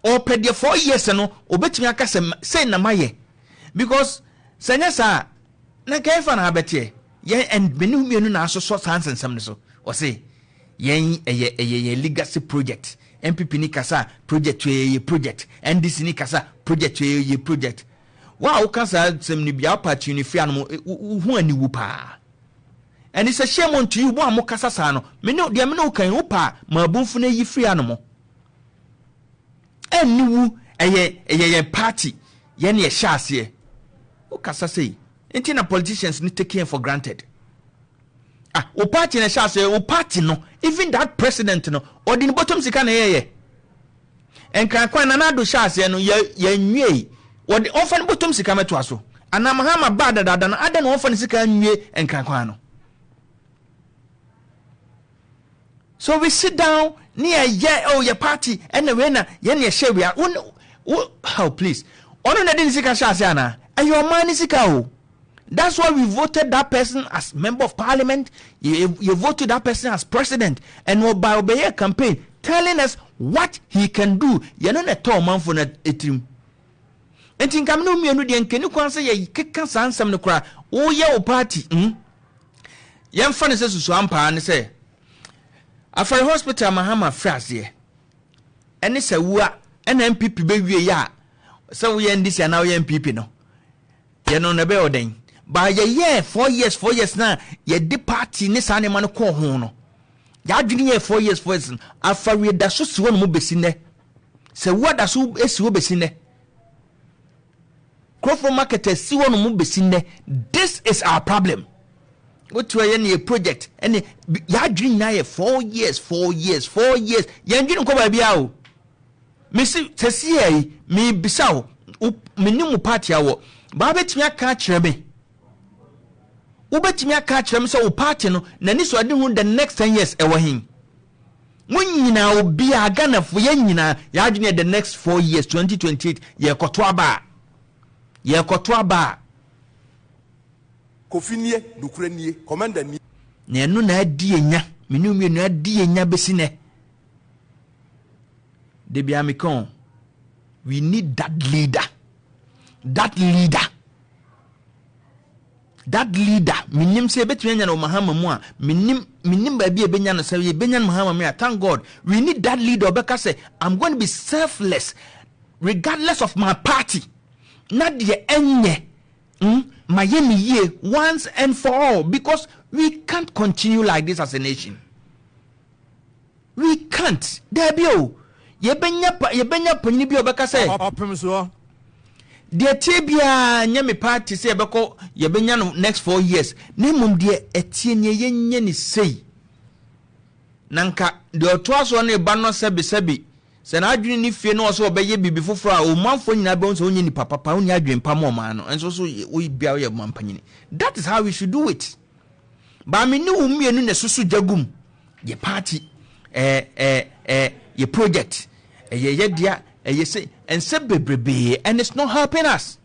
or per the 4 years no obetimi aka say na maye because senyasa na kaifa na abete ye and menu mienu na so sansensam so o say yen eye legacy project MPP ni kasa project ye project NDC ni kasa project ye project wow kasa sem ni bia party ni fia no hu ani wu pa and it's a shame on you bo amokasa sa no me no de me no kan wu pa ma bonfu na yi fia no mo eni wu eye party ye na ye sha ase o kasa say enti na politicians ni take for granted o party na sha ase o party no even that president no or the bottom sika na ye enkran kwan na do sha ase no ye nwie or the often bottom sika meto aso ana mahama bada dada na ada na often sika nwie enkran kwan no. So we sit down near your party and the winner yen share we are how please ono na din sika sha ase na ayo man sika o. That's why we voted that person as member of parliament. You voted that person as president. And by obey a campaign, telling us what he can do. You know, a tall man for a team. And think I'm no me no the can you can say ye can some no cry. Oh, yeah, party. Young funny says to Swampa and say, after a hospital, Mahama Fras here. And it's a woo and MPP baby ya. So we end this and now MPP no. You know, the building. By a year, 4 years now, ye de party ni sa man ko ho no. Ya dwene ye 4 years after we da so so no mo besine. Se what da so esi wo besine. Crofo market si wo no mo besine. This is our problem. What to any project and ya dwene na ye 4 years. Ya dwene ko ba bia o. Me si tesi me bisa o me ni mo party awo. Ba betimi aka kire me. Ubetimi aka kire me so party no na ni so ade hu the next 10 years ewo hin. Munyina obi aga na fo ye nyina ya adwene the next 4 years 2028 ye koto aba. Kofi nie nukure nie commander nie. Na enu na adi enya menu mienu adi enya besine. De bia me kon. We need that leader. Minim se betwe nya no mahama mu a minim ba bia benya no se ye benya no mahama me. Thank God we need that leader obeka say I'm going to be selfless regardless of my party. Not the enye Miami ye once and for all, because we can't continue like this as a nation. We can't. There be o ye benya panyi bi obeka say Opemsuo de tebia nyame party say ebeko ye benya no next 4 years na mum de etie ne ye nye ni sei nanka de otoaso na eba no sebi se na adwene ni fie no so obeye bibi foforo a o manfo nyina be onso onye ni papa onye adwen pa mo ma no enso so we bia ye mampanyini. That is how we should do it. Ba me ni wo mienu ne susu jagum ye party ye project ye dia you say and say bebrebe and it's not helping us.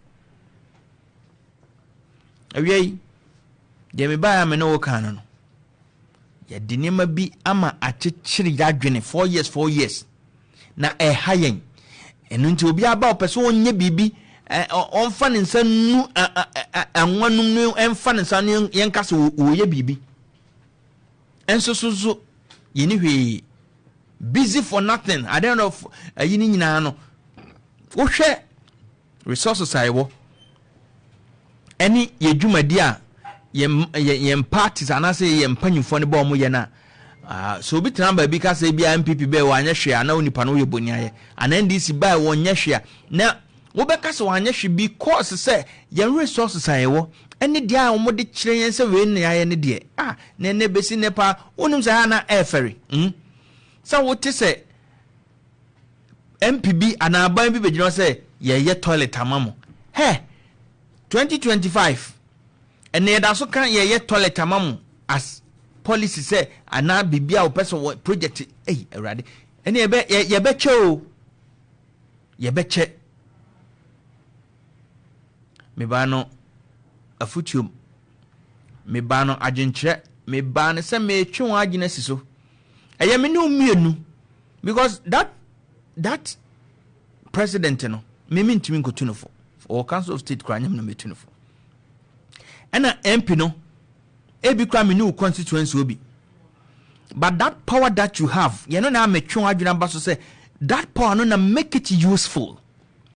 Away ye me ba me no kan no ye dinema bi ama achechiri yadwene 4 years na hayen enu nti obi aba opeso onye bibi onfa ne nsa nu anwanum nu enfa ne nsa yenkase wo ye bibi enso so ye ni hwe busy for nothing. I don't know yini nyina no wo hwe resources ayewo any ye dwumadi a ye parties anase ye mpanyimfo ne ba omo ye na so bi tramba bi ka say bia MPP be wa anya hwe ana onipa no ye boni aye ana NDC ba wo nya hwe na wo be ka say wa anya hwe because say ye resources ayewo ene dia omo de kire yen say we ne aye ne de na ne besi ne pa onum say na efere so what is say MPB ana ban bi begino say ye toilet amamo 2025 ene da so kan ye toilet amamo as policy say ana bibia o person project erade ene ye be che me ba no afutium me ba no agentre me ba no se me twu agina siso eye me no mienu because that president no me ntimi nkotu no for or council of state kwanyam no metu no for ena MP no ebi kwa me new constituency obi but that power that you have you know na metwe adwena ba so say that power no na make it useful